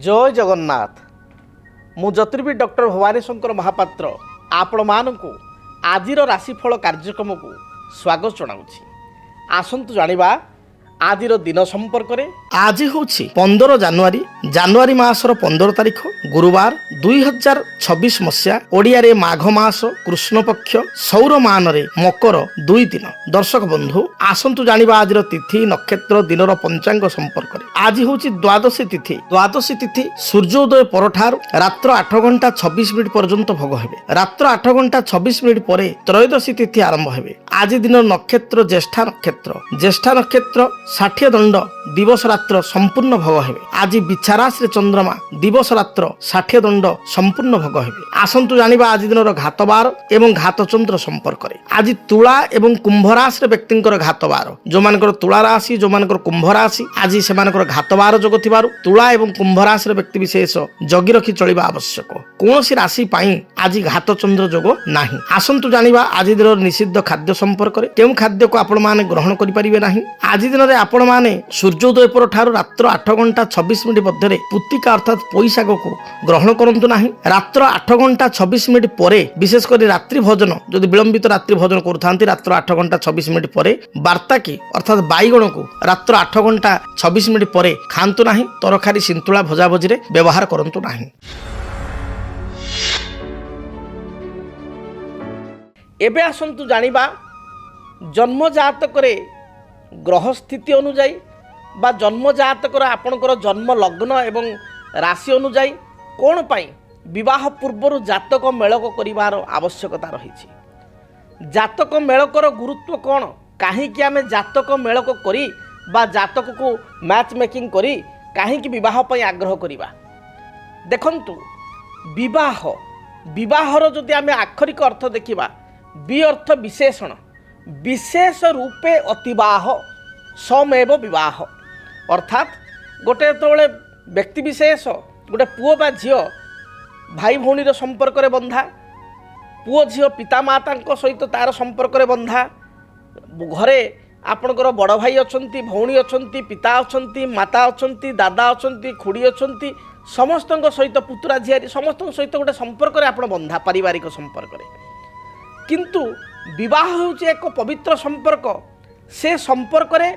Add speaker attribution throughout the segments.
Speaker 1: जय जगन्नाथ। मु ज्योतिर्विद डॉक्टर भवानी शंकर महापात्र आपण मानकु आजिर राशिफल कार्यक्रम को स्वागत जनाऊँगी। आसंतु जानिबा आजिर दिन संपर्क में। आज हूँ 15 जानुआरी मासर 15 तारिख गुरुवार 2026 मसीहा ओडिया रे माघ मास कृष्ण पक्ष सौर मान रे मकर 2 दिन। दर्शक बंधु आसंतु जानिबा आजिर तिथि नक्षत्र दिनर पंचांग संपर्क में। आज हूँ द्वादशी तिथि सूर्योदय परठार रात्र 8 घंटा 26 मिनिट पर्यंत भोग हेबे। रात्र 8 घंटा 26 मिनिट पर त्रयोदशी तिथि आरंभ हेबे। आज दिन नक्षत्र ज्येष्ठा नक्षत्र 60 दंड दिवस रात्र संपूर्ण भोग हेबे। आज बिछाराश्री चंद्रमा दिवस रात्र 60 दंड संपूर्ण भोग हेबे। आसंतु जानिबा आज दिन घातबार एवं घातचंद्र संपर्क में। आज तुला एवं कुंभ राशि व्यक्तिंकर घातबार जो मानकर तुला राशि जो मानकर कुंभ राशि आज से घातबार जोग थिबारु तुला एवं कुंभ राशि व्यक्ति विशेष जगी रखी चलिबा आवश्यक। कौनसी राशि पाई आज घातचंद्र जोग नाही। आसंतु जानिबा आज दिन निषिद्ध खाद्य संपर्क में। केउं खाद्य को आपण माने ग्रहण करि परिबे नाही। आज दिन आपण माने सूर्योदय पर ठारू रात्र 8 घंटा 26 मिनिट मध्य पुत्तिका अर्थात पोईशाक को ग्रहण करंतु नाही। रात्र 8 घंटा 26 मिनिट पर विशेषकर रात्रि भोजन जदि विलंबित रात्रि भोजन करुथांती रात्र 8 घंटा 26 मिनिट पर वार्ता की अर्थात बैगण को रात्र 8 घंटा 26 मिनिट पर खांतु नाही। तरकारी सिंतुला भजा भजी रे व्यवहार करंतु नाही। एबे आसंतु जानिबा जन्म जातक रे ग्रह स्थिति अनुजाई बा जन्म जातक आपणकर जन्म लग्न एवं राशि अनुजाई कौन पाई विवाह पूर्वर जातक मेलक करिवार आवश्यकता रही। जातक मेलकर गुरुत्व कौन कहीं आम जातक मेलक करी बा जातक को मैच मेकिंग करी कहीं विवाह पाई आग्रह करिबा। देखंतु विवाहर जदि आम आक्षरिक अर्थ देखिबा बि अर्थ विशेषण विशेष रूपे अतिबाह समेव विवाह अर्थात गोटे जो व्यक्ति विशेष गोटे पुओ बा झील भाई भौणी संपर्क में बंधा पुओ झील पिता माता सहित तार संपर्क में बंधा घरे आपणकर बड़ भाई अच्छा भौणी अच्छा पिता अच्छा माता अच्छा दादा अच्छा खुड़ी अच्छा समस्त सहित पुतुरा झियारी समस्त सहित गोटे संपर्क में आप बंधा पारिवारिक संपर्क में। किंतु विवाह होउछि एक पवित्र संपर्क से संपर्क रे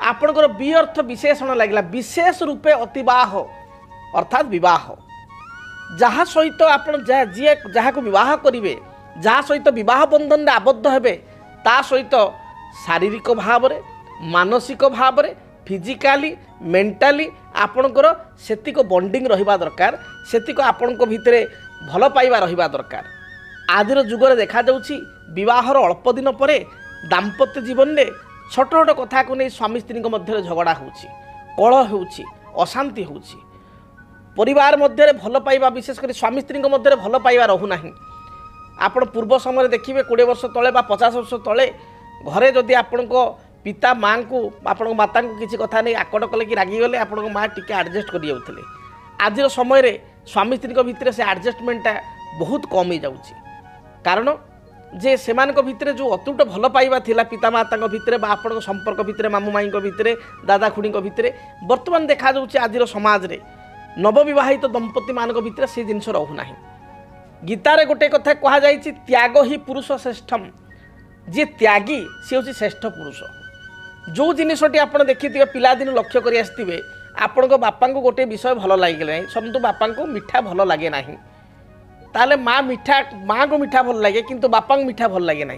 Speaker 1: आपणकर बि अर्थ विशेषण लागला विशेष रूपे अतिबाह अर्थात विवाह जहाँ सहित आपण जी जहाँ को विवाह करिवे जहाँ सहित विवाह बंधन रे आबद्ध हेबे ता सहित शारीरिक भाव रे मानसिक भाव रे फिजिकाली मेंटाली आपणकर सेतिक बॉन्डिंग रहिबा दरकार सेतिक आपणको भितरे भल पाइबा रहिबा दरकार। आजिर जुगरे देखा जाउछि विवाहर अल्प दिन पर दाम्पत्य जीवन में छोट छोट कथा को नहीं स्वामी स्त्री मध्य झगड़ा होउछि कलह होउछि अशांति होउछि परिवार मध्य भल पाइबा विशेषकर स्वामी स्त्री मध्य भल पाइबा रहू नाही। आपण पूर्व समय देखिए 20 वर्ष तले बा 50 वर्ष तले घरे जदि आपण पिता माँ को आपण माता को किसी कथा नहीं आकट कले कि रागिगले आपण माँ टिके एडजस्ट कर जाउथिले। आजिर समय रे स्वामी स्त्री भितर से एडजस्टमेंटा बहुत कम ही जाउछि कारण जे सेमानक भितरे जो अतुट भल पाइबा थिला पिता माता भितरे बा आपण संपर्क भितरे मामू माई भितरे दादा खुड़ी भितरे वर्तमान देखा जाउछि आजिर समाज रे नवविवाहित दंपति मानक भितरे से जिनस रहू नाही। गीतारे गोटे कथा कहा जाइछि त्याग ही पुरुष श्रेष्ठम जे त्यागी से होछि श्रेष्ठ पुरुष। जो जिनसटी आपण देखिथिबे पिलादिन लक्ष्य करि आस्थिबे आपण बापा को गोटे विषय भल लागिले समतु बापा को मिठा भल लागे नाही ताले माँ को मिठा भल लगे किंतु बापा को मिठा भल लगे ना।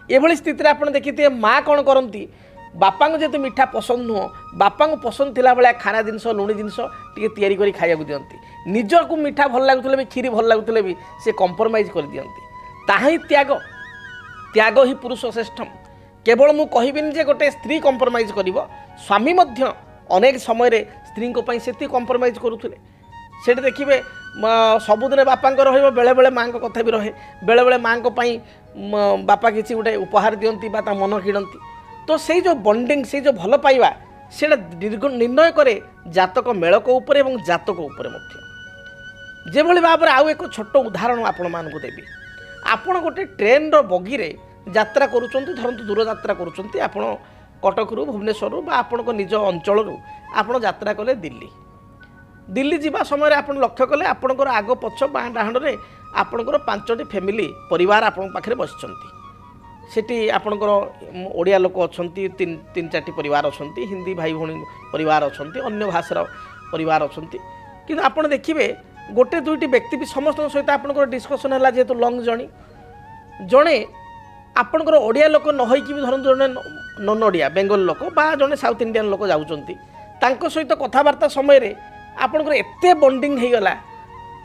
Speaker 1: ये स्थिति आप देखिए माँ कौन करती बापा को जेतु मिठा पसंद नुह बापा को पसंद थिला बेला खाना जिनस लुणी जिनस टी तैयारी करी खाइबा दियंती निज को मिठा भल लगुले भी खीरी भल लगुले भी से कंप्रोमाइज कर दियंती ताही त्याग ही पुरुष श्रेष्ठम। केवल मु कहबिनी जे गोटे स्त्री कंप्रोमाइज करिवो स्वामी मध्य अनेक समय स्त्री को से कंप्रोमाइज करुथुले से देखिए सबुदिन बापा रही बेले बेले माँ कथा भी रहे बेले बेले माँ बापा किसी गोटे उपहार दियंती बा ता मन किणती तो से जो बॉन्डिंग से जो भल पाइबा से निर्णय करे जातक मेलक उपर एवं जातक उपर मध्य। जेभली भाव आउ एक छोट उदाहरण आपण मानकु देबी। आपण गोटे ट्रेन रो बगी रे यात्रा करूचंती धरंतु दूर यात्रा करूचंती आपण कटक रु भुवनेश्वर बा आपण निज अंचल रु आपण यात्रा कले दिल्ली दिल्ली जावा समय आप लक्ष्य कले आपणकर आग पछ बाँ डाहाणरे आपणकर 5टी फैमिली परिवार आपण पाखे बसिଛନ୍ତି सेठी आपणकर ओडिया लोक अच्छा तीन चार्टी परिवार अच्छा हिंदी भाई भौणी परिवार अच्छा अन्य भाषार परिवार अच्छा कि आपड़ देखिए गोटे दुईटी व्यक्ति भी समस्त सहित आपणकर डिस्कसन है जेहेतु लंग जर्नी जड़े आपणकर ओडिया लोक नहींकि भी धरत जड़े नन ओडिया बेंगल लोक बा जड़े साउथ इंडियन लोक जाऊँच सहित कथबार्ता समय आपणकर एते बॉन्डिंग हो गला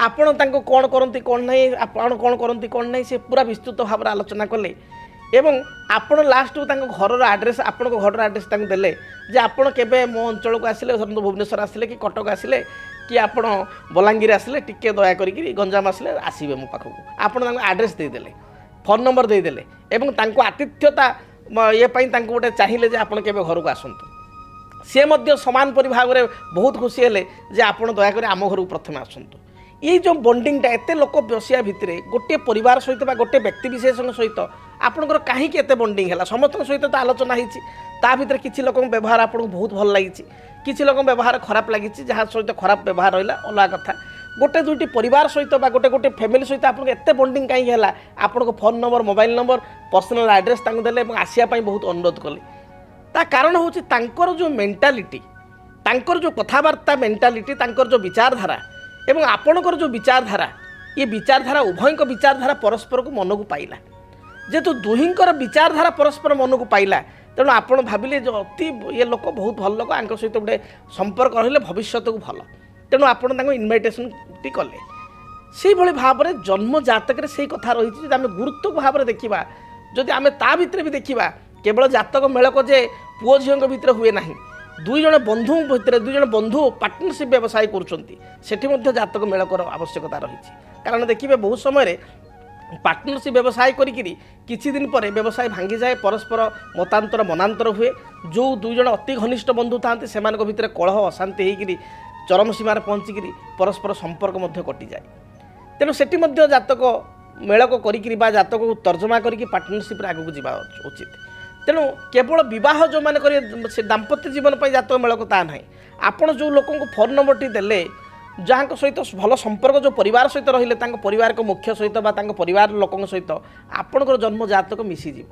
Speaker 1: आपण तांको कौन करती कौन नहीं आपण कौन करती कौन नहीं से पूरा विस्तृत भाव में आलोचना कले एवं आपण लास्ट घर आड्रेस आपण घर आड्रेस देले जे आपण केबे मो अंचल को आसिले धरतु भुवनेश्वर आसिले कि कटक आसिले कि आपण बलांगीर आसिले टिके दया करी गंजाम आसिले आसबे मो पाखक आपण आड्रेस देदेले फोन नंबर देदेले एवं तांको आतिथ्यता ये पाई तांको गोटे चाहिए जे आपण केबे घर को आसंतु सी मध्य समान परि भाव में बहुत खुशी हेले जे आपण दयाकोरी आम घर प्रथम आसतु ये जो बॉन्डिंगटा एत लोक बसिया भितर गोटे परिवार सहित गोटे व्यक्ति विशेष सहित आपंकर कहीं एत बॉन्डिंग है समस्त सहित तो आलोचना होती किसी लोक व्यवहार आपको बहुत भल लगी किसी लोक व्यवहार खराब लगी जहाँ सहित खराब व्यवहार रहा अलग कथा गोटे दुईटी परिवार सहित गोटे गोटे फैमिली सहित आपको एत बॉन्डिंग कहीं है आपको phone number mobile number personal address देले आसापी बहुत अनुरोध कले ता कारण हूँ जो मेंटालिटी जो कथबार्ता मेंटालिटी जो विचारधारा एवं आपणकर जो विचारधारा ये विचारधारा उभय विचारधारा परस्पर को मन को पाइला जेहेतु दुहींकर विचारधारा परस्पर मन को पाइला तेणु आपण भाविले जो अति ये लोक बहुत भल लोक आंक सहित गोटे संपर्क रहिले भविष्य को भल तेणु आपण इनविटेशन टी कले से भाव में जन्म जातक से कथा रही आम गुरुत्व भाव में देखा जदि आम ता भितर भी देखा केवल जातक मेलक जे पुओ झील भितर हुए ना दुई जन बंधु भितर दुई जन बंधु पार्टनरशिप व्यवसाय कर जातक मेलकर आवश्यकता रही कारण देखिए बहुत समय पार्टनरशिप व्यवसाय किछि दिन पर व्यवसाय भांगी जाए परस्पर मतांतर मनांतर हुए जो दुई जन अति घनिष्ठ बंधु था से भितर कलह अशांति होकर चरम सीमार पहुँचिक परस्पर संपर्क कटि जाए तेणु सेठी जातक मेलक कर जातक को तर्जमा करके पार्टनरशिप आगू जा उचित तेणु केवल बह जो मैंने करेंगे दाम्पत्य जीवन पर जातक मेलक ता ना आपण जो लोक फोन नंबर टी देले जहाँ सहित भल संपर्क जो परिवार सहित रही परिवार को मुख्य सहित परिवार लोक सहित आपणकर जन्म जातक मिसीज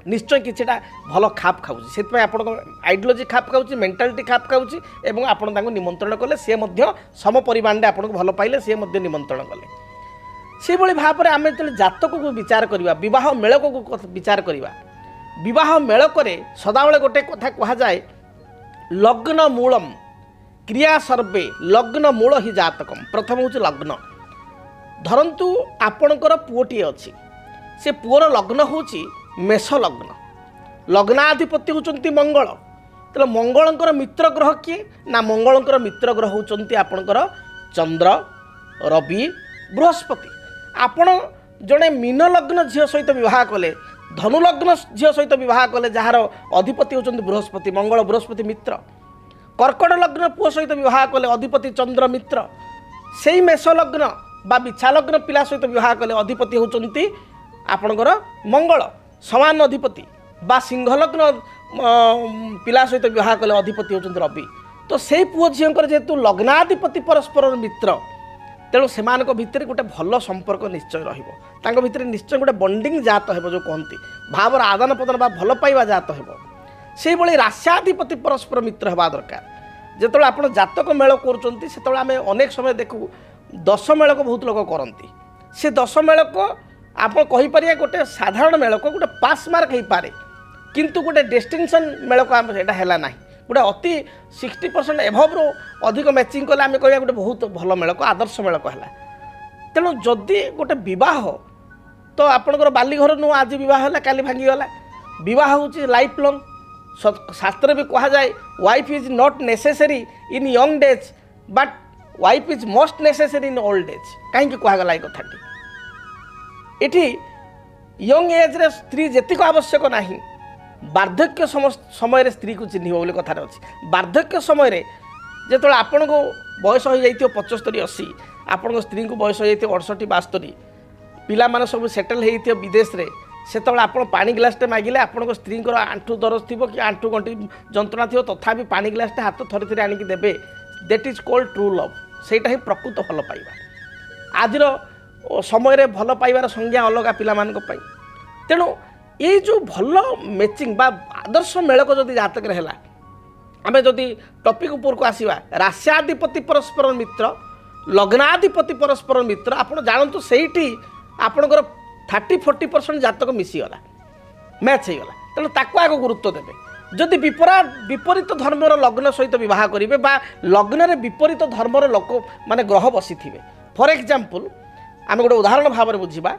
Speaker 1: निश्चय किछटा भल खाप खाऊँ से आइडियोलोजी खाप खाऊँ मेंटालिटी खाप खाऊँ और आपण निमंत्रण कले सी सम परिमाण आपको भल पाइले सी निमंत्रण कले से भाव में आम जो जातक को विचार करवा विवाह मेलक को विचार करवा विवाह मेलक सदाबले गोटे कथा कह जाए लग्न मूलम क्रिया सर्वे लग्न मूल ही जातकम प्रथम हूँ लग्न धरतु आपणकर पुओटी अच्छी से पुओर लग्न हूँ मेष लग्न लग्नाधिपति होती मंगल तो मंगलंकर मित्र ग्रह किए ना मंगलंकर मित्र ग्रह होती आपणकर चंद्र रवि बृहस्पति आपण जड़े मीन लग्न झील सहित बह कले धनु लग्न झील सहित बह कले जार अधिपति होती बृहस्पति मंगल बृहस्पति मित्र कर्कट लग्न पुओ सहित बह कले अधिपति चंद्र मित्र से मेष लग्न बा बिछा लग्न पिला सहित बह कले अधिपति होती आपणकर मंगल समान अधिपति बा सिंह लग्न पिला सहित बह कले अधिपति होती रवि तो से पुओ झील जेहेतु लग्नाधिपति परस्पर मित्र तेणु से भितर गोटे भल संपर्क निश्चय रही निश्चय गोटे बॉन्डिंग जात हो जो कहती भावर आदान प्रदान बा भल पाइबा जात हो से रास्याधिपति परस्पर मित्र हवा दरकार जो आप जातक मेल कर अनेक समय देखू दश मेलक बहुत लोग करती से दश मेलक आप कहीपर गोटे साधारण मेलक गोटे पास मार्क हो पारे किंतु गोटे डिस्टिंक्शन मेलक है ना गोटे अति 60% एभव रो अधिक मैचिंग कले आम कह गोटे बहुत भल मेलक आदर्श मेलक है तेणु जदि गोटे बह तो आपणकर बालीघर नु आज बह काली भांगीगला बह हूँ लाइफ लंग शास्त्र भी कह जाए wife is not necessary in young days but wife is most necessary in old age कहीं कहगला ये कथाटी ये यंग एज रे स्त्री जेतिक आवश्यक नहीं वार्धक्य समय स्त्री को चिन्ह बोली कथार अच्छी वार्धक्य समय जो आपण को बयस हो जाइए 75-80 आपण स्त्री को बयस हो जाइए 68-72 पिला माने सब सेटल हो विदेश रे से आप पानी ग्लासटे मागिले आपण स्त्री आंठू दरज थी कि आंठू गंटी जंत्रणा थी तथापि पानी ग्लासटे हाथ थरे थरे आणिक देवे that is called true love सेटा ही प्रकृत भल पाइबा आजिर समय भल पाइबार संज्ञा अलग पिला तेणु ये जो भल मैचिंग बा आदर्श मेलक जदि जातक है आम जदि टपिक उपर को आसवा रास्याधिपति परस्पर मित्र लग्नाधिपति परस्पर मित्र आप जानतु से आपणकर 30-40% जातक मिसीगला मैच होगा तेणु ताको आग गुरुत्व देवे जदि विपरीत धर्मर लग्न सहित बह करेंगे बा लग्न में विपरीत धर्मर लोक माने ग्रह बसी थे फॉर एग्जांपल आम गोटे उदाहरण भाव में बुझा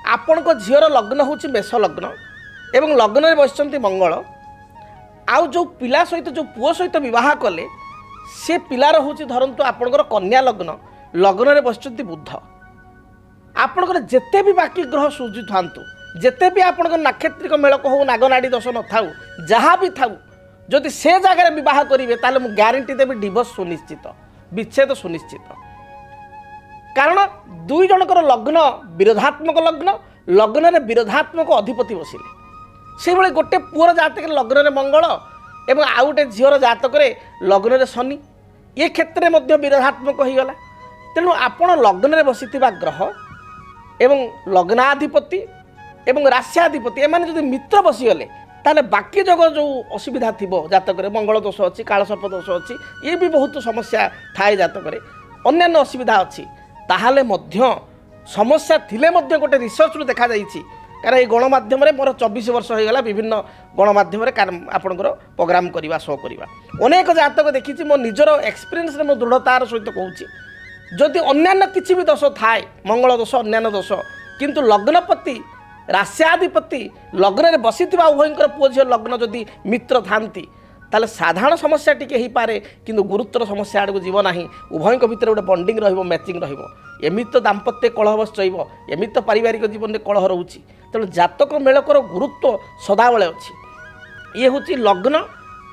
Speaker 1: आपण को झीर लग्न हूँ मेष लग्न एवं लग्न में बसंती मंगल आउ जो पिला सहित जो पुओ सहित बह कले से पिलार हूँ धरतु आपणकर कन्या लग्न लग्न में बसंती बुध आपणकर जेते भी बाकी ग्रह सूझी था जेते भी आपणकर नाक्षत्रिक मेलक हो नागनाड़ी दोष न थाऊ जहाँ भी थाऊ जदि से जगह बह करेंगे ताले मु ग्यारंटी देवी डिवोर्स सुनिश्चित विच्छेद सुनिश्चित कारण दुई जनकर लग्न विरोधात्मक लग्न लग्न में विरोधात्मक अधिपति बसिले से भाई गोटे पुअर जातक लग्न में मंगल एवं आउ गोटे झीर जातक लग्न में शनि ये क्षेत्र में विरोधात्मक होगला तेणु आपण लग्न में बसी ग्रह एवं लग्नाधिपति एवं रास्याधिपति एमाने जदि मित्र बसीगले ताले बाकी जगह जो असुविधा थी जातक मंगल दोष अच्छी कालसर्प दोष अच्छी ये भी बहुत समस्या थाए जातक अन्य असुविधा अच्छी ताहले मध्य समस्या थिले मध्य गोटे रिसर्च रु देखा जाइछि कारण ये गणमाध्यम मोर 24 वर्ष हो गला विभिन्न गणमाध्यम आपणकर प्रोग्राम करवा शो करवा अनेक जातक देखी मो निजर एक्सपीरियंस मो दृढ़तार सहित कहूँ जदि अन्यान्य किसी भी दोष थाए मंगल दोष अन्यान्य दोष किंतु लग्नपति रास्याधिपति लग्न में बसी उभयंकर पुओ झील लग्न जदि मित्र थांती ताले साधारण समस्या टी हो पारे किंतु गुरुतर समस्या आड़ को जीव ना उभयों भितर गोटे बंडिंग रहिबो मैचिंग रहिबो एमित तो दाम्पत्य कलह बस चईब एमित तो पारिवारिक जीवन में कलह रोचे तेणु जातक मेलकर गुरुत्व सदाबले अच्छी ये हूँ लग्न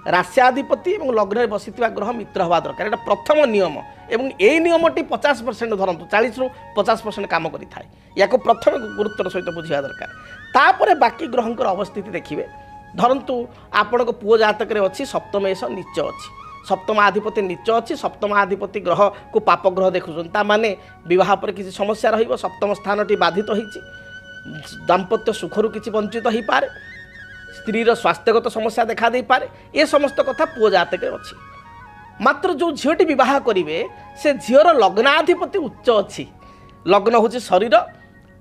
Speaker 1: रास्याधिपति और लग्न में बसी ग्रह मित्र हवा दरकार यहाँ प्रथम नियम एवं यही नियमटी 50% धरतु 40 ରୁ 50% काम करें या प्रथम गुरुत्वर सहित बुझा दरकार तापर बाकी ग्रहंकर अवस्थिति देखिए धरतु आपण को पुओ जातक अच्छी सप्तमेश नीच अच्छी सप्तमाधिपति नीच अच्छी सप्तमाधिपति ग्रह को पाप ग्रह देखुं माने बह पर किसी समस्या रही सप्तम स्थान टी बाधित होती दाम्पत्य सुखर किसी वंचित हो पारे स्त्रीर स्वास्थ्यगत समस्या देखा दे पारे ये समस्त कथा पुओ जातक अच्छी मात्र जो झीटी बह करेंगे से झीर लग्नाधिपति उच्च अच्छी लग्न हूँ शरीर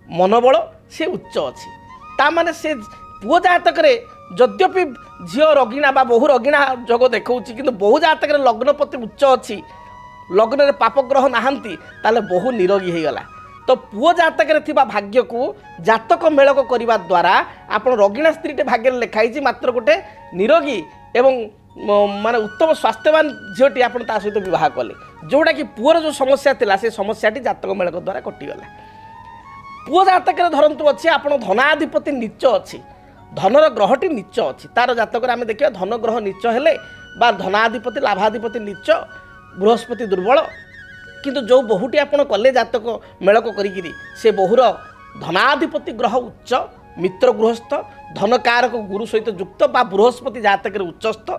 Speaker 1: मनोबल से उच्च अच्छी ताने से पुओ जातक यद्यपि झील रगिणा बा बहु रगिणा जोग देखा कि बहु जातक लग्नपति उच्च अच्छी लग्न में पापग्रह नहांती ताले बहु निरोगी होगला तो पुओ जातक भाग्य को जातक मेलक करने द्वारा आप रगिणा स्त्रीटे भाग्य लिखाई मात्र गोटे निरोगी एवं माने उत्तम स्वास्थ्यवान झीटी आप सहित बह कले जोटा कि पुअर जो समस्या थिला से समस्याटी जातक मेलक द्वारा कटिगला पुओ जातक धरतु अच्छी आप धनाधिपति नीच अच्छी धनर ग्रहटी नीच अच्छी तार जातक आम देखिए धन ग्रह नीच हेले बा धनाधिपति लाभाधिपति नीच बृहस्पति दुर्बल किंतु जो बहुटी आप कले जातक मेलक करी से बहुर धनाधिपति ग्रह उच्च मित्र गृहस्थ धनकारक गुरु सहित युक्त बा बृहस्पति जातक उच्चस्थ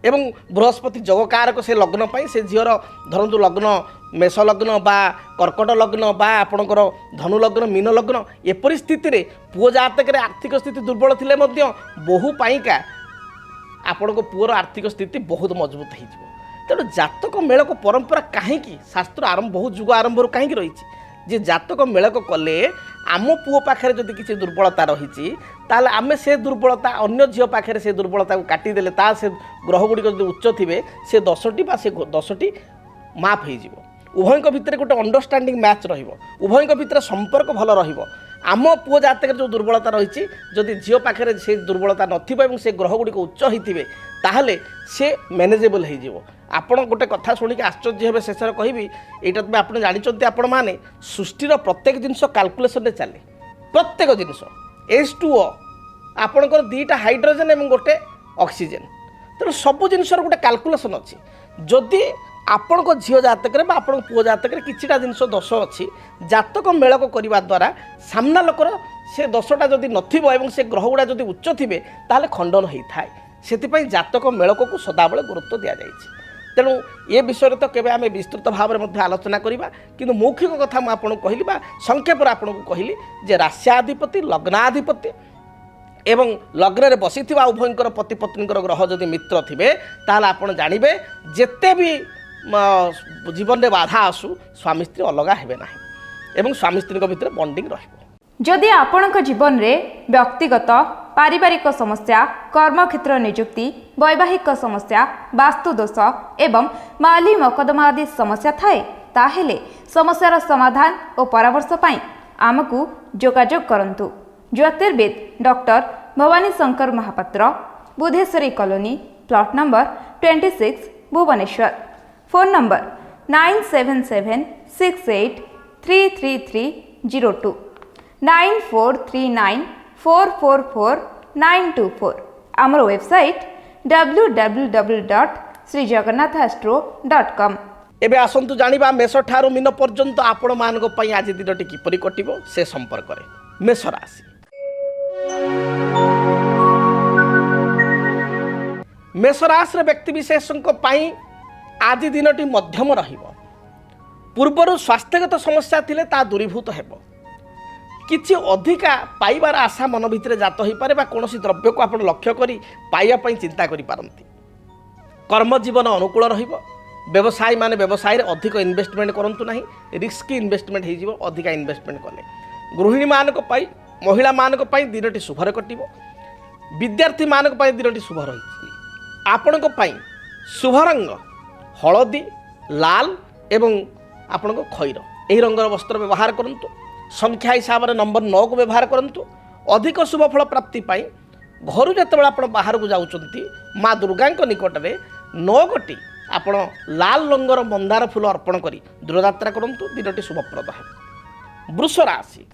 Speaker 1: एवं बृहस्पति जगकारक से लग्न पाई से झीर धरतु लग्न मेष लग्न बा कर्कट लग्न बा आपणकर धनु लग्न मीन लग्न एपरी स्थिति रे पुओ जातक आर्थिक स्थिति दुर्बल थिले मध्य बहु पाइका आपण को पुअर आर्थिक स्थिति बहुत मजबूत हो तेणु जातक मेलक परंपरा कहीं शास्त्र आरंभ बहुत जुग आरंभ कहीं रही जे जातक मेलक कले आम पुओ पाखे जदि किसी दुर्बलता रही ताल आम से दुर्बलता अन्य झील पाखे से दुर्बलता को काटिदेले ता से ग्रह गुड़िक जो उच्च थे से 10टी बा से 10टी माफ हो उभयों भितर गोटे अंडरस्टांडिंग मैच रुभयों भितर संपर्क भल रम पुओ जातक जो दुर्बलता रही जदि झील पाखे से दुर्बलता न से ग्रह गुड़िक उच्च होते ताहले से मैनेजेबल हो आपण गोटे कथा शुणिक आश्चर्य हे शेष कहबी यहाँ तो आप जानते आपण मैंने सृष्टिर प्रत्येक जिनस काल्कुलेसन चले प्रत्येक जिनस H2O आपणकर 2टा हाइड्रोजेन और गोटे ऑक्सीजन तेणु सब जिनस गोटे काल्कुलेसन अच्छी जदि आपण को झील जातक आपण पुओ जातक किछिटा जिनस दोष अच्छी जातक मेलक करने द्वारा सामना लोकर से दोषटा जदि नथिबो से ग्रह गुड़ा जदि उच्च थे ताहले खंडन होता है से जातक मेलक को सदाबले गुरुत्व दि जाए तेणु ये विषय तो केवे आम विस्तृत भाव में आलोचना करवा कि मौखिक कथा मुझे आपको कहली संक्षेप आपको कहली जे रास्याधिपति लग्नाधिपति एवं लग्न में बसी उभयंकर पति पत्नी ग्रह जदि मित्र थे ताल आप जानवे जिते भी जीवन में बाधा आसू स्वामी स्त्री अलग हेबे ना एवं स्वामी स्त्री भितर बॉन्डिंग रहिबो।
Speaker 2: जदि आपणक जीवन में व्यक्तिगत पारिवारिक समस्या कर्मक्षेत्र नियुक्ति वैवाहिक समस्या वास्तुदोष एवं माली मकदमा आदि समस्या थाए ताहेले समस्यार समाधान और परामर्श पाई आमको जोगाजोग करंतु। ज्योतिर्विद doctor Bhabani Shankar Mahapatra, Budheswari colony, plot number 26, Bhubaneswar. Phone number 9776833302 9439444924। आमर वेबसाइट www.srijagannathastro.com।
Speaker 1: एबे आसंतु जानिबा मेष ठारू मीन पर्यंत आपण मानक पई आज दिनटी किपरि कटिबो से संपर्क रे। मेष राशि मेष राशि व्यक्ति विशेषक आज दिनटी मध्यम रहिबो। पूर्वर स्वास्थ्यगत समस्या थिले ता दूरीभूत हेबो। किछि अधिका पाइबार आशा मन भितर जात हो पारे बा कोनोसी द्रव्य को आपण लक्ष्य करी पाइया पई चिंता करि पारंती। कर्म जीवन अनुकूल रहिबो। व्यवसायी माने व्यवसाय रे अधिक इन्वेस्टमेंट करंतु नाही, रिस्की इन्वेस्टमेंट हे जीवो अधिका इन्वेस्टमेंट कले। गृहिणी मानक पई महिला मानक पई दिनटी शुभर कटिबो। विद्यार्थी मानक पई दिनटी शुभ रहिछि। आपणक पई शुभ रंग हलदी, लाल एवं आपणक खैर एही रंगर वस्त्र व्यवहार करंतु। संख्या हिसाब से नंबर 9 को व्यवहार करंतु। अधिक शुभ फल प्राप्ति पाई घर जेतेबेला आपण बाहर को जाउचंती माँ दुर्गा निकट में 9 गोटी आपण लाल रंगर मंदार फूल अर्पण करी दूरयात्रा करंतु। दिनटी शुभप्रद है। वृष राशि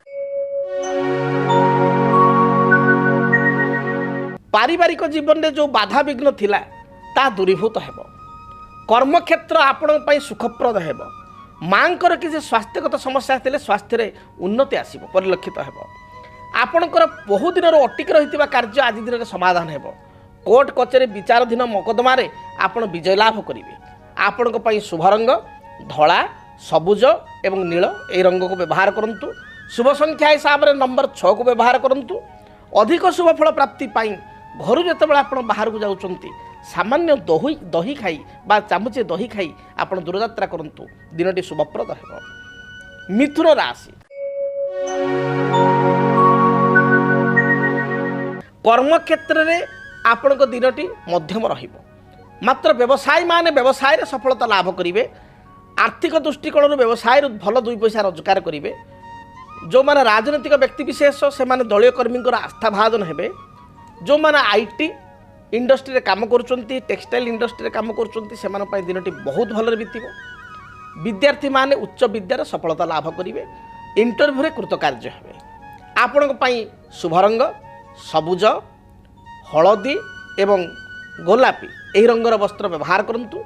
Speaker 1: पारिवारिक जीवन में जो बाधा विघ्न थिला ता दूरीभूत हेबो। कर्मक्षेत्र आपण पई सुखप्रद हेबो। मांकर किसी स्वास्थ्यगत समस्या थिले स्वास्थ्य रे उन्नति आसीबो परिलक्षित हेबो। आपणकर बहु दिन अटिक रहितिबा कार्य आज दिन रे समाधान हेबो। कोर्ट कचेरी विचाराधीन मकदमा रे आपण विजय लाभ करिवे। आपणक पई शुभ रंग धला, सबुज एवं नील ए रंग को व्यवहार करंतु। शुभ संख्या हिसाब से नंबर 6 को व्यवहार करंतु। अधिक शुभ फल प्राप्ति पाई घर जेतेबेला आपण बाहर को जाउचंती सामान्य दही खाई बा चामुचे दही खाई आपण दूरयात्रा करंतु। दिनटी शुभप्रद हेबो। मिथुन राशि कर्मक्षेत्र रे आपणक दिनटी मध्यम रहिबो। मात्र व्यवसायी माने व्यवसाय रे सफलता लाभ करिवे। आर्थिक दृष्टिकोण व्यवसाय भल 2 पैसा रोजगार करिवे। जो माने राजनीतिक व्यक्ति विशेष से माने दलीय कर्मी आस्था भाजन हेबे। जो माने आईटी इंडस्ट्री रे काम करुचंती, टेक्सटाइल इंडस्ट्री रे काम करुचंती सेमान पई दिनटी बहुत भल बीतिबो। विद्यार्थी माने उच्च विद्यार सफलता लाभ करिवे। इंटरव्यू रे कृतकार्य हेबे। आपणक पई शुभ रंग सबुज, हलदी एवं गोलापी एही रंगर वस्त्र व्यवहार करंतु।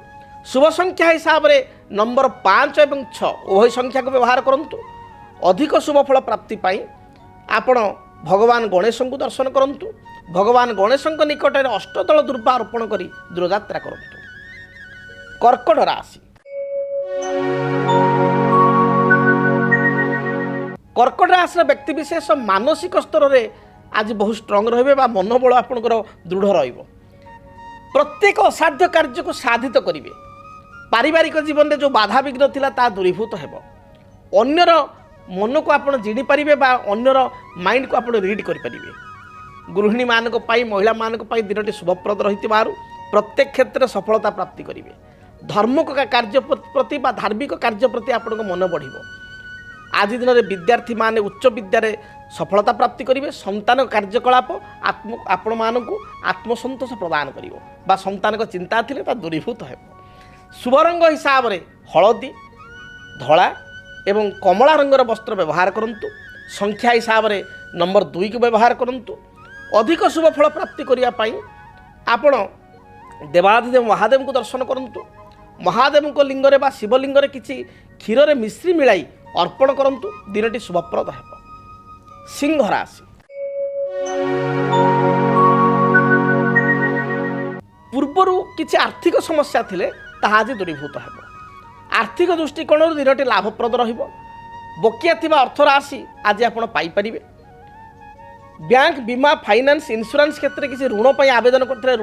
Speaker 1: शुभ संख्या हिसाब रे नंबर 5 एवं 6 उभय संख्या को व्यवहार करंतु। अधिक शुभ फल प्राप्ति पाई आपण भगवान गणेश को दर्शन करंतु। भगवान गणेश निकट में अष्टदल दुर्वा अर्पण करी दूरयात्रा करंतु। कर्कट राशि कर्कट राशि व्यक्ति विशेष मानसिक स्तर में आज बहुत स्ट्रंग रहिबे बा मनोबल आपनकर दृढ़ रहिबो। प्रत्येक असाध्य कार्य को साधित करिवे। पारिवारिक जीवन में जो बाधा विघ्न थिला ता दूरीभूत हेबो। अन्यर मन को आपण जिणी पारिबे बा अन्यर माइंड को आपण रीड करि पारिबे। गृहिणी मानक पाई महिला मानक पाई दिनटी शुभप्रद रहितिबारु प्रत्येक क्षेत्र में सफलता प्राप्ति करिवे। धर्मक कार्य प्रति बा धार्मिक कार्य प्रति आपनको मन बढ़िबो। आज दिन में विद्यार्थी माने उच्च विद्यारे सफलता प्राप्ति करिवे। संतान कार्यकलाप आपण मानकु आत्मसंतोष प्रदान करिवो बा संतानक चिंता थिले ता दूरीभूत हेबो। शुभ रंग हिसाब रे हलदी, धला एवं कमला रंगर वस्त्र व्यवहार करंतु। संख्या हिसाब रे नंबर 2 को व्यवहार करंतु। अधिक शुभ फल प्राप्ति करिया पाई आपण देवाधिदेव महादेव को दर्शन करंतु। महादेव को लिंग रे बा शिवलिंग रे किछि क्षीर रे मिश्री मिलाई अर्पण करंतु। दिनटी शुभप्रद हेबो। सिंह राशि पूर्वर किछि आर्थिक समस्या थिले ତାହା ଆଜି ଦୂରୀଭୂତ ହେବ। ଆର୍ଥିକ ଦୃଷ୍ଟିକୋଣରୁ ଦିନଟି ଲାଭପ୍ରଦ ରହିବ। ବକିଆ ଥିବା ଅର୍ଥ ରାଶି ଆଜି ଆପଣ ପାଇପାରିବେ। ବ୍ୟାଙ୍କ, ବୀମା, ଫାଇନାନ୍ସ, ଇନ୍ସୁରାନ୍ସ କ୍ଷେତ୍ରରେ କିଛି ଋଣ ପାଇଁ ଆବେଦନ କରିଥିଲେ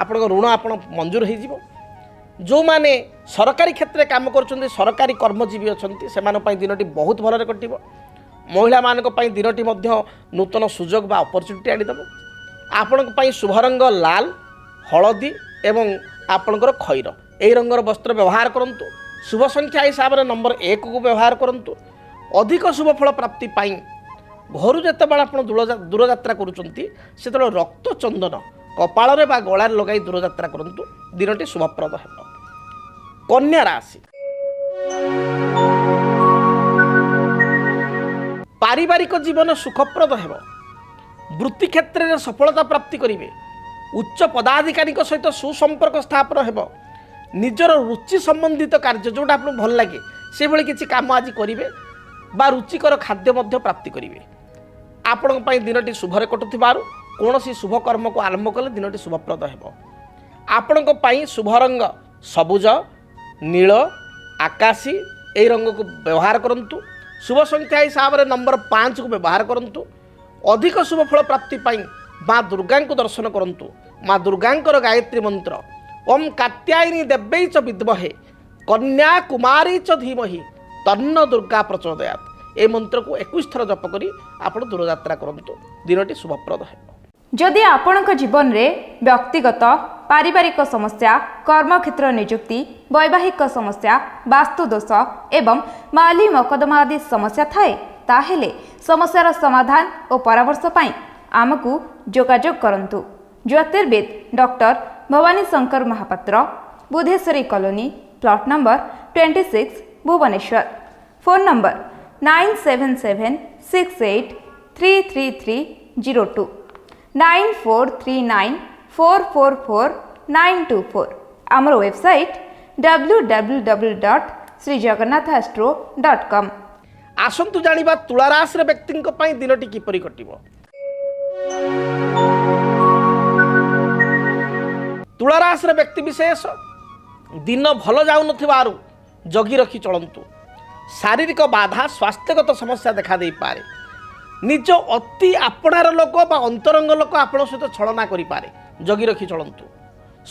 Speaker 1: ଆପଣଙ୍କ ଋଣ ଆପଣ ମଞ୍ଜୁର ହୋଇଯିବ। ଯେଉଁମାନେ ସରକାରୀ କ୍ଷେତ୍ରରେ କାମ କରୁଛନ୍ତି, ସରକାରୀ କର୍ମଜୀବୀ ଅଛନ୍ତି, ସେମାନଙ୍କ ପାଇଁ ଦିନଟି ବହୁତ ଭଲରେ କଟିବ। ମହିଳାମାନଙ୍କ ପାଇଁ ଦିନଟି ମଧ୍ୟ ନୂତନ ସୁଯୋଗ ବା ଅପରଚ୍ୟୁନିଟି ଆଣିଦେବ। ଆପଣଙ୍କ ପାଇଁ ଶୁଭ ରଙ୍ଗ ଲାଲ, ହଳଦୀ ଏବଂ ଆପଣଙ୍କର ଖଇର, ଏହି ରଙ୍ଗର ବସ୍ତ୍ର ବ୍ୟବହାର କରନ୍ତୁ। ଶୁଭ ସଂଖ୍ୟା ହିସାବରେ ନମ୍ବର 1କୁ ବ୍ୟବହାର କରନ୍ତୁ। ଅଧିକ ଶୁଭ ଫଳ ପ୍ରାପ୍ତି ପାଇଁ ଘରୁ ଯେତେବେଳେ ଆପଣ ଦୂରଯାତ୍ରା କରୁଛନ୍ତି, ସେତେବେଳେ ରକ୍ତ ଚନ୍ଦନ କପାଳରେ ବା ଗଳାରେ ଲଗାଇ ଦୂରଯାତ୍ରା କରନ୍ତୁ। ଦିନଟି ଶୁଭପ୍ରଦ ହେବ। କନ୍ୟା ରାଶି, ପାରିବାରିକ ଜୀବନ ସୁଖପ୍ରଦ ହେବ। ବୃତ୍ତି କ୍ଷେତ୍ରରେ ସଫଳତା ପ୍ରାପ୍ତି କରିବେ। ଉଚ୍ଚ ପଦାଧିକାରୀଙ୍କ ସହିତ ସୁସମ୍ପର୍କ ସ୍ଥାପନ ହେବ। ନିଜର ରୁଚି ସମ୍ବନ୍ଧିତ କାର୍ଯ୍ୟ ଯେଉଁଟା ଆପଣଙ୍କୁ ଭଲ ଲାଗେ ସେଭଳି କିଛି କାମ ଆଜି କରିବେ ବା ରୁଚିକର ଖାଦ୍ୟ ମଧ୍ୟ ପ୍ରାପ୍ତି କରିବେ। ଆପଣଙ୍କ ପାଇଁ ଦିନଟି ଶୁଭରେ କଟୁଥିବାରୁ କୌଣସି ଶୁଭ କର୍ମକୁ ଆରମ୍ଭ କଲେ ଦିନଟି ଶୁଭପ୍ରଦ ହେବ। ଆପଣଙ୍କ ପାଇଁ ଶୁଭ ରଙ୍ଗ ସବୁଜ, ନୀଳ, ଆକାଶୀ, ଏହି ରଙ୍ଗକୁ ବ୍ୟବହାର କରନ୍ତୁ। ଶୁଭ ସଂଖ୍ୟା ହିସାବରେ ନମ୍ବର 5କୁ ବ୍ୟବହାର କରନ୍ତୁ। ଅଧିକ ଶୁଭ ଫଳ ପ୍ରାପ୍ତି ପାଇଁ ମା ଦୁର୍ଗାଙ୍କୁ ଦର୍ଶନ କରନ୍ତୁ। ମା ଦୁର୍ଗାଙ୍କର ଗାୟତ୍ରୀ ମନ୍ତ୍ର ଓମ୍ କାତ୍ୟାୟନୀ ଦେବ୍ୟୈ ଚ ବିଦ୍ମହେ କନ୍ୟା କୁମାରୀ ଚ ଧୀମହି ତନ୍ନ ଦୁର୍ଗା ପ୍ରଚୋଦୟାତ୍, এই ମନ୍ତ୍ରକୁ 21 ଥର ଜପ କରି ଆପଣ ଦୂରଯାତ୍ରା କରନ୍ତୁ। ଦିନଟି ଶୁଭପ୍ରଦ ହେବ।
Speaker 2: ଯଦି ଆପଣଙ୍କ ଜୀବନରେ ବ୍ୟକ୍ତିଗତ ପାରିବାରିକ ସମସ୍ୟା, କର୍ମକ୍ଷେତ୍ର ନିଯୁକ୍ତି, ବୈବାହିକ ସମସ୍ୟା, ବାସ୍ତୁଦୋଷ ଏବଂ ମାଲି ମକଦ୍ଦମା ଆଦି ସମସ୍ୟା ଥାଏ, ତାହେଲେ ସମସ୍ୟାର ସମାଧାନ ଓ ପରାମର୍ଶ ପାଇଁ ଆମକୁ ଯୋଗାଯୋଗ କରନ୍ତୁ। ଜ୍ୟୋତିର୍ବିଦ doctor Bhabani Shankar Mahapatra, Budheswari colony, plot number 26, Bhubaneswar. Phone number 9776833302 9439444924। ଆମର ୱେବସାଇଟ୍ www.srijagannathastro.com।
Speaker 1: ଆସନ୍ତୁ ଜାଣିବା ତୁଳାରାଶିର ବ୍ୟକ୍ତିଙ୍କ ପାଇଁ ଦିନଟି କିପରି କଟିବ। ତୁଳାରାଶିର ବ୍ୟକ୍ତି ବିଶେଷ ଦିନ ଭଲ ଯାଉନଥିବାରୁ ଜଗି ରଖି ଚଳନ୍ତୁ। ଶାରୀରିକ ବାଧା, ସ୍ୱାସ୍ଥ୍ୟଗତ ସମସ୍ୟା ଦେଖା ଦେଇପାରେ। ନିଜ ଅତି ଆପଣାର ଲୋକ ବା ଅନ୍ତରଙ୍ଗ ଲୋକ ଆପଣଙ୍କ ସହିତ ଛଳନା କରିପାରେ, ଜଗି ରଖି ଚଳନ୍ତୁ।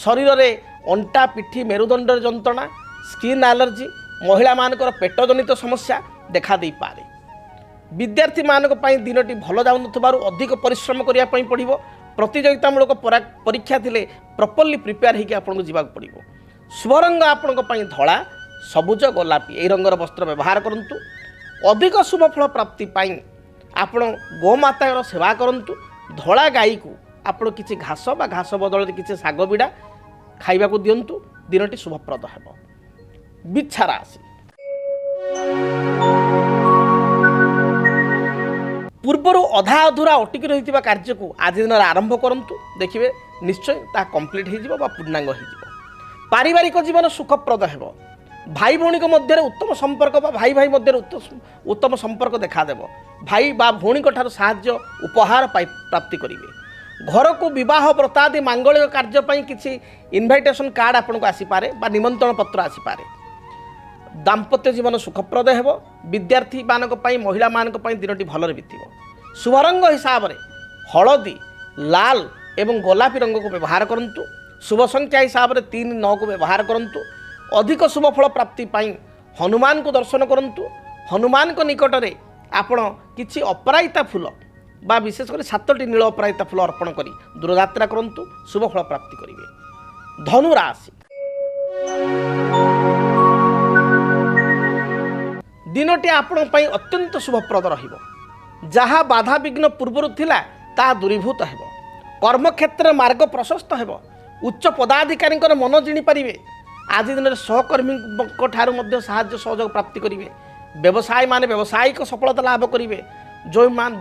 Speaker 1: ଶରୀରରେ ଅଣ୍ଟା, ପିଠି, ମେରୁଦଣ୍ଡରେ ଯନ୍ତ୍ରଣା, ସ୍କିନ୍ ଆଲର୍ଜି, ମହିଳାମାନଙ୍କର ପେଟଜନିତ ସମସ୍ୟା ଦେଖା ଦେଇପାରେ। ବିଦ୍ୟାର୍ଥୀମାନଙ୍କ ପାଇଁ ଦିନଟି ଭଲ ଯାଉନଥିବାରୁ ଅଧିକ ପରିଶ୍ରମ କରିବା ପାଇଁ ପଡ଼ିବ। ପ୍ରତିଯୋଗିତାମୂଳକ ପରୀକ୍ଷା ଥିଲେ ପ୍ରପରଲି ପ୍ରିପେୟାର ହୋଇକି ଆପଣଙ୍କୁ ଯିବାକୁ ପଡ଼ିବ। ଶୁଭ ରଙ୍ଗ ଆପଣଙ୍କ ପାଇଁ ଧଳା, ସବୁଜ, ଗୋଲାପୀ, ଏହି ରଙ୍ଗର ବସ୍ତ୍ର ବ୍ୟବହାର କରନ୍ତୁ। ଅଧିକ ଶୁଭ ଫଳ ପ୍ରାପ୍ତି ପାଇଁ ଆପଣ ଗୋମାତାର ସେବା କରନ୍ତୁ। ଧଳା ଗାଈକୁ ଆପଣ କିଛି ଘାସ ବା ଘାସ ବଦଳରେ କିଛି ଶାଗ ବିଡ଼ା ଖାଇବାକୁ ଦିଅନ୍ତୁ। ଦିନଟି ଶୁଭପ୍ରଦ ହେବ। ବିଚ୍ଛା ରାଶି, ପୂର୍ବରୁ ଅଧା ଅଧୁରା ଅଟକି ରହିଥିବା କାର୍ଯ୍ୟକୁ ଆଜି ଦିନରେ ଆରମ୍ଭ କରନ୍ତୁ। ଦେଖିବେ ନିଶ୍ଚୟ ତାହା କମ୍ପ୍ଲିଟ୍ ହୋଇଯିବ ବା ପୂର୍ଣ୍ଣାଙ୍ଗ ହୋଇଯିବ। ପାରିବାରିକ ଜୀବନ ସୁଖପ୍ରଦ ହେବ। ଭାଇ ଭଉଣୀଙ୍କ ମଧ୍ୟରେ ଉତ୍ତମ ସମ୍ପର୍କ ବା ଭାଇ ଭାଇ ମଧ୍ୟରେ ଉତ୍ତମ ସମ୍ପର୍କ ଦେଖାଦେବ। ଭାଇ ବା ଭଉଣୀଙ୍କ ଠାରୁ ସାହାଯ୍ୟ ଉପହାର ପ୍ରାପ୍ତି କରିବେ। ଘରକୁ ବିବାହ, ବ୍ରତାଦି ମାଙ୍ଗଳିକ କାର୍ଯ୍ୟ ପାଇଁ କିଛି ଇନଭାଇଟେସନ୍ କାର୍ଡ଼ ଆପଣଙ୍କୁ ଆସିପାରେ ବା ନିମନ୍ତ୍ରଣ ପତ୍ର ଆସିପାରେ। ଦାମ୍ପତ୍ୟ ଜୀବନ ସୁଖପ୍ରଦ ହେବ। ବିଦ୍ୟାର୍ଥୀମାନଙ୍କ ପାଇଁ, ମହିଳାମାନଙ୍କ ପାଇଁ ଦିନଟି ଭଲରେ ବିତିବ। ଶୁଭ ରଙ୍ଗ ହିସାବରେ ହଳଦୀ, ଲାଲ ଏବଂ ଗୋଲାପୀ ରଙ୍ଗକୁ ବ୍ୟବହାର କରନ୍ତୁ। ଶୁଭ ସଂଖ୍ୟା ହିସାବରେ 3, 9କୁ ବ୍ୟବହାର କରନ୍ତୁ। ଅଧିକ ଶୁଭ ଫଳ ପ୍ରାପ୍ତି ପାଇଁ ହନୁମାନଙ୍କୁ ଦର୍ଶନ କରନ୍ତୁ। ହନୁମାନଙ୍କ ନିକଟରେ ଆପଣ କିଛି ଅପରାଜିତା ଫୁଲ ବା ବିଶେଷ କରି 7ଟି ନୀଳ ଅପରାଜିତା ଫୁଲ ଅର୍ପଣ କରି ଦୂରଯାତ୍ରା କରନ୍ତୁ। ଶୁଭ ଫଳ ପ୍ରାପ୍ତି କରିବେ। ଧନୁ ରାଶି, ଦିନଟି ଆପଣଙ୍କ ପାଇଁ ଅତ୍ୟନ୍ତ ଶୁଭପ୍ରଦ ରହିବ। ଯାହା ବାଧାବିଘ୍ନ ପୂର୍ବରୁ ଥିଲା ତାହା ଦୂରୀଭୂତ ହେବ। କର୍ମକ୍ଷେତ୍ରରେ ମାର୍ଗ ପ୍ରଶସ୍ତ ହେବ। ଉଚ୍ଚ ପଦାଧିକାରୀଙ୍କର ମନ ଜିଣିପାରିବେ। ଆଜି ଦିନରେ ସହକର୍ମୀଙ୍କ ଠାରୁ ମଧ୍ୟ ସାହାଯ୍ୟ ସହଯୋଗ ପ୍ରାପ୍ତି କରିବେ। ବ୍ୟବସାୟୀମାନେ ବ୍ୟବସାୟିକ ସଫଳତା ଲାଭ କରିବେ।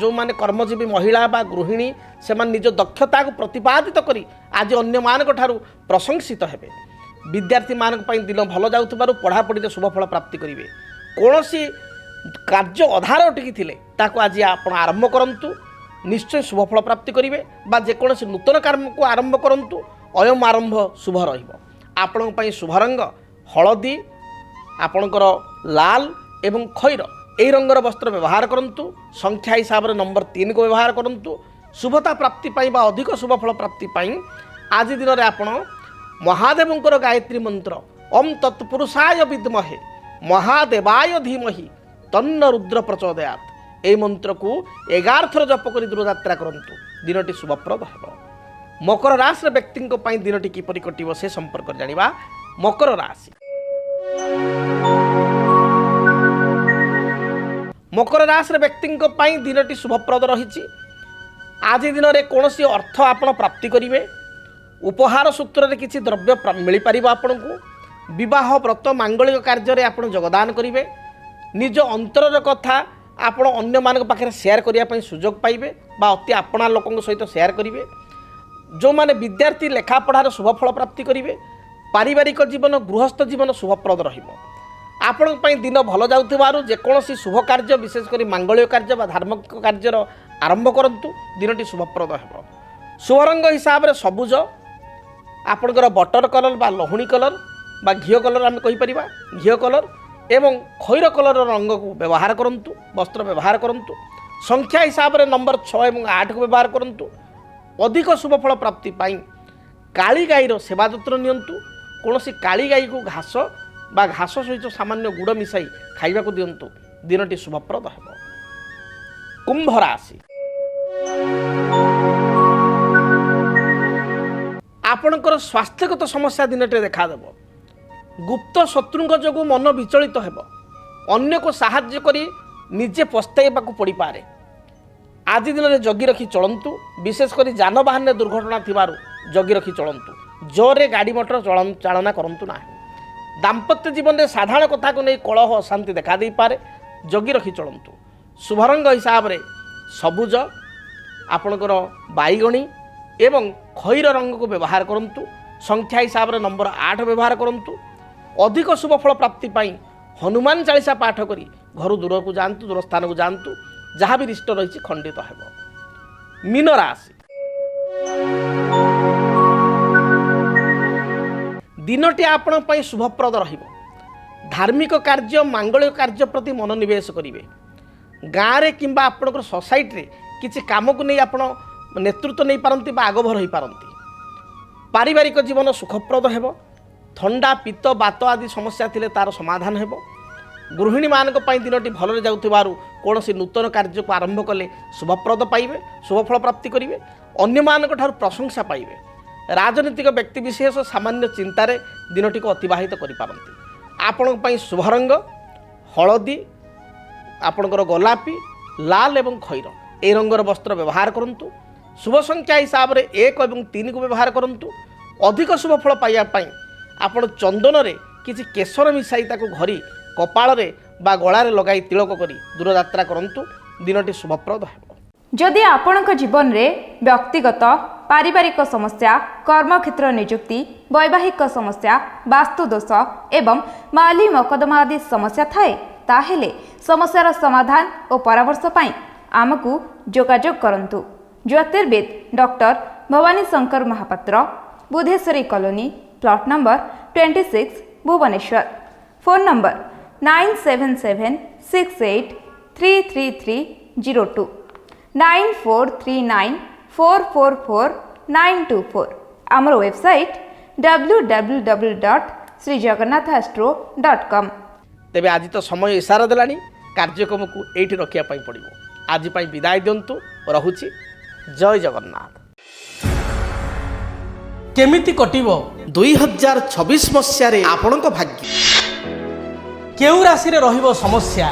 Speaker 1: ଯେଉଁମାନେ କର୍ମଜୀବୀ ମହିଳା ବା ଗୃହିଣୀ, ସେମାନେ ନିଜ ଦକ୍ଷତାକୁ ପ୍ରତିପାଦିତ କରି ଆଜି ଅନ୍ୟମାନଙ୍କ ଠାରୁ ପ୍ରଶଂସିତ ହେବେ। ବିଦ୍ୟାର୍ଥୀମାନଙ୍କ ପାଇଁ ଦିନ ଭଲ ଯାଉଥିବାରୁ ପଢ଼ାପଢ଼ିରେ ଶୁଭଫଳ ପ୍ରାପ୍ତି କରିବେ। କୌଣସି କାର୍ଯ୍ୟ ଅଧାରେ ଅଟକି ଥିଲେ ତାକୁ ଆଜି ଆପଣ ଆରମ୍ଭ କରନ୍ତୁ। ନିଶ୍ଚୟ ଶୁଭଫଳ ପ୍ରାପ୍ତି କରିବେ। ବା ଯେକୌଣସି ନୂତନ କର୍ମକୁ ଆରମ୍ଭ କରନ୍ତୁ। ଅୟମ ଆରମ୍ଭ ଶୁଭ ରହିବ। ଆପଣଙ୍କ ପାଇଁ ଶୁଭ ରଙ୍ଗ ହଳଦୀ, ଆପଣଙ୍କର ଲାଲ ଏବଂ ଖଇର এই রঙর বস্ত্র ব্যবহার করন্তু। সংখ্যা হিসাবে নম্বর 3 को ব্যবহার করন্তু। শুভতা প্রাপ্তি পাই বা অধিক শুভ ফল প্রাপ্তি পাই আজ দিନରେ ଆପଣ মহাদেবଙ୍କର গায়ত্রী মন্ত্র ওম তৎপুরুষায় বিদ্মহে মহাদেবায় ধীমহি তন্ন রুদ্র প্রচোদয়াৎ এই মন্ত্রକୁ 11 থর জপ କରି দূরযাত্রা করন্তু। দিনটি শুভপ্রদ ହେବ। মকর রাশির ব্যক্তিଙ୍କ ପାଇଁ দিনটি কিপରି কটিব সে সম্পর্কে জানিবা। মকর রাশি মকর রাশির ব্যক্তিଙ୍କ ପାଇଁ দিনটি শুভপ্রদ রহিছি। আজ দিନରେ কୌଣସି অর্থ ଆପଣ প্রাপ্তি করিবে। উপহার সূত্রে কিছু দ্রব্য মিলিপারিব। আপনার বিবাহ ব্রত মাঙ্গলিক কার্যরে আপনার যোগদান করবে। নিজ অন্তরর কথা আপনার অন্য মান পাখে সেয়ার করা সুযোগ পাইবে বা অতি আপনা লোক সহিত সেয়ার করবে। যে বিদ্যার্থী লেখাপড়ার শুভফল প্রাপ্তি করবে। পারিবারিক জীবন গৃহস্থ জীবন শুভপ্রদ রহিব। আপনার দিন ভাল যাওয়ার যেকোনসি শুভ কার্য বিশেষ করে মাঙ্গলিক কার্য বা ধার্মিক কার্যর আরম্ভ করন্তু। দিনটি শুভপ্রদ ହେବ। শুভ রঙ হিসাবে সবুজ, আপনার বটর কলর বা লহুণী কলর বা ঘিও কলর আমি কইপার ঘিও কলর এবং খৈর কলর রঙকে ব্যবহার করন্তু। বস্ত্র ব্যবহার করন্তু। সংখ্যা হিসাবে নম্বর 6 এবং 8 को ব্যবহার করন্তু। অধিক শুভফল প্রাপ্তি পাই কালী গাইর সেবা যত্ন নিয়ন্তু। কৌশি কালী গাইকে ঘাস বা ঘাস সহিত সামান্য গুড় মিশাই খাইবা দিয়ন্তু। দিনটি শুভপ্রদ ହେବ। কুম্ভ রাশি ଆପଣଙ୍କର ସ୍ୱାସ୍ଥ୍ୟଗତ ସମସ୍ୟା ଦିନଟେ ଦେଖାଦେବ। ଗୁପ୍ତ ଶତ୍ରୁଙ୍କ ଯୋଗୁଁ ମନ ବିଚଳିତ ହେବ। ଅନ୍ୟକୁ ସାହାଯ୍ୟ କରି ନିଜେ ପସ୍ତାଇବାକୁ ପଡ଼ିପାରେ। ଆଜି ଦିନରେ ଜଗି ରଖି ଚଳନ୍ତୁ। ବିଶେଷ କରି ଯାନବାହନରେ ଦୁର୍ଘଟଣା ଥିବାରୁ ଜଗି ରଖି ଚଳନ୍ତୁ। ଜୋରରେ ଗାଡ଼ି ମଟର ଚାଳନା କରନ୍ତୁ ନାହିଁ। ଦାମ୍ପତ୍ୟ ଜୀବନରେ ସାଧାରଣ କଥାକୁ ନେଇ କଳହ ଅଶାନ୍ତି ଦେଖା ଦେଇପାରେ। ଜଗି ରଖି ଚଳନ୍ତୁ। ଶୁଭ ରଙ୍ଗ ହିସାବରେ ସବୁଜ, ଆପଣଙ୍କର ବାଇଗଣୀ এবং খৈর রঙকে ব্যবহার করন্তু। সংখ্যা হিসাবে নম্বর 8 ব্যবহার করন্তু। অধিক শুভফল প্রাপ্তি পাই হনুমান চালিসা পাঠ করি ঘর দূরকু যাআন্তু, দূরস্থানকু যাআন্তু। যাহা বি রিষ্ট রয়েছে খণ্ডিত ହେବ। মীন রাশি দিনটি আপনার পাই শুভপ্রদ রহিব। ধার্মিক কার্য মাঙ্গলিক কার্য প্রতি মনোনিবেশ করিবে। গাঁরে কিংবা আপনার সোসাইটি কিছু কামকু নেই আপনার নেতৃত্ব নেই পারନ୍ତି বা আগভর হয়ে পারନ୍ତି। পারিবারিক জীবন সুখপ্রদ ହେବ। থন্ডা পিত্ত বাত আদি সমস্যা থিলে তার সমাধান ହେବ। গৃহিণী মানক পাই দিনটি ভালরে যাউথিবারু কোনসি নূতন কার্যকু আরম্ভ কলে শুভপ্রদ পাইবে, শুভফল প্রাপ্তি করিবে। অন্য মানক ঠার প্রশংসা পাইবে। রাজনৈতিক ব্যক্তি বিশেষ সামান্য চিন্তারে দিনটিকে অতিবাহিত করে পারନ୍ତି। আপনার পাই শুভ রঙ্গ হলদী, আপনার গোলাপী, লাল এবং খৈর এই রঙর বস্ত্র ব্যবহার করন্তু। শুভ সংখ্যা হিসাবে 1 এবং 3 को ব্যবহার করন্তু। অধিক শুভফল পাইয়া পাই আপন চন্দনরে কিছু কেশর মিশাই তাকে ঘরি কপাଳରେ বা গଳାରେ লগাই তিলক করি দূরযাত্রা করন্তু। দিনটি শুভপ্রদ ହେବ।
Speaker 2: যদি ଆପଣଙ୍କ ଜୀବନରେ ବ୍ୟକ୍ତିଗତ ପାରିବାରିକ ସମସ୍ୟା, କର୍ମକ୍ଷେତ୍ର ନିଯୁକ୍ତି, ବୈବାହିକ ସମସ୍ୟା, ବାସ୍ତୁ ଦୋଷ ଏବଂ ମାଲି ମକଦ୍ଦମା ଆଦି ସମସ୍ୟା ଥାଏ ତାହେଲେ ସମସ୍ୟାର ସମାଧାନ ଓ ପରାମର୍ଶ ପାଇଁ ଆମକୁ ଯୋଗାଯୋଗ କରନ୍ତୁ। ଜ୍ୟୋତିର୍ବିଦ doctor Bhabani Shankar Mahapatra, Budheswari colony, plot number 26, Bhubaneswar. Phone number 9776833302 9439444924। ଆମର ୱେବସାଇଟ୍ www.srijagannathastro.com।
Speaker 1: ତେବେ ଆଜି ତ ସମୟ ଇସାରା ଦେଲାଣି। କାର୍ଯ୍ୟକ୍ରମକୁ ଏଇଠି ରଖିବା ପାଇଁ ପଡ଼ିବ। ଆଜି ପାଇଁ ବିଦାୟ ଦିଅନ୍ତୁ। ରହୁଛି। ଜୟ ଜଗନ୍ନାଥ। କେମିତି କଟିବ 2026 ମସିହାରେ ଆପଣଙ୍କ ଭାଗ୍ୟ? କେଉଁ ରାଶିରେ ରହିବ ସମସ୍ୟା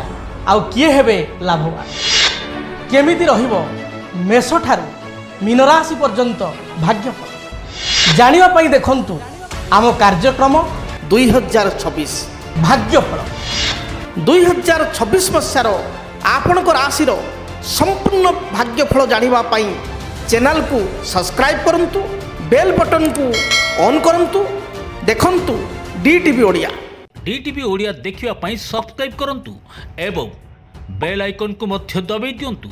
Speaker 1: ଆଉ କିଏ ହେବେ ଲାଭବାନ? କେମିତି ରହିବ ମେଷଠାରୁ ମୀନ ରାଶି ପର୍ଯ୍ୟନ୍ତ ଭାଗ୍ୟଫଳ? ଜାଣିବା ପାଇଁ ଦେଖନ୍ତୁ ଆମ କାର୍ଯ୍ୟକ୍ରମ 2026 ଭାଗ୍ୟଫଳ। 2026 ମସିହାର ଆପଣଙ୍କ ରାଶିର संपूर्ण भाग्यफल जानिबा पाई चैनल को सब्सक्राइब करंतु, बेल बटन को ऑन करंतु। देखंतु डीटीवी ओडिया।
Speaker 3: डीटीवी ओडिया देखिवा पाई सब्सक्राइब करंतु एवं बेल आइकन को मध्य दबाई दियंतु।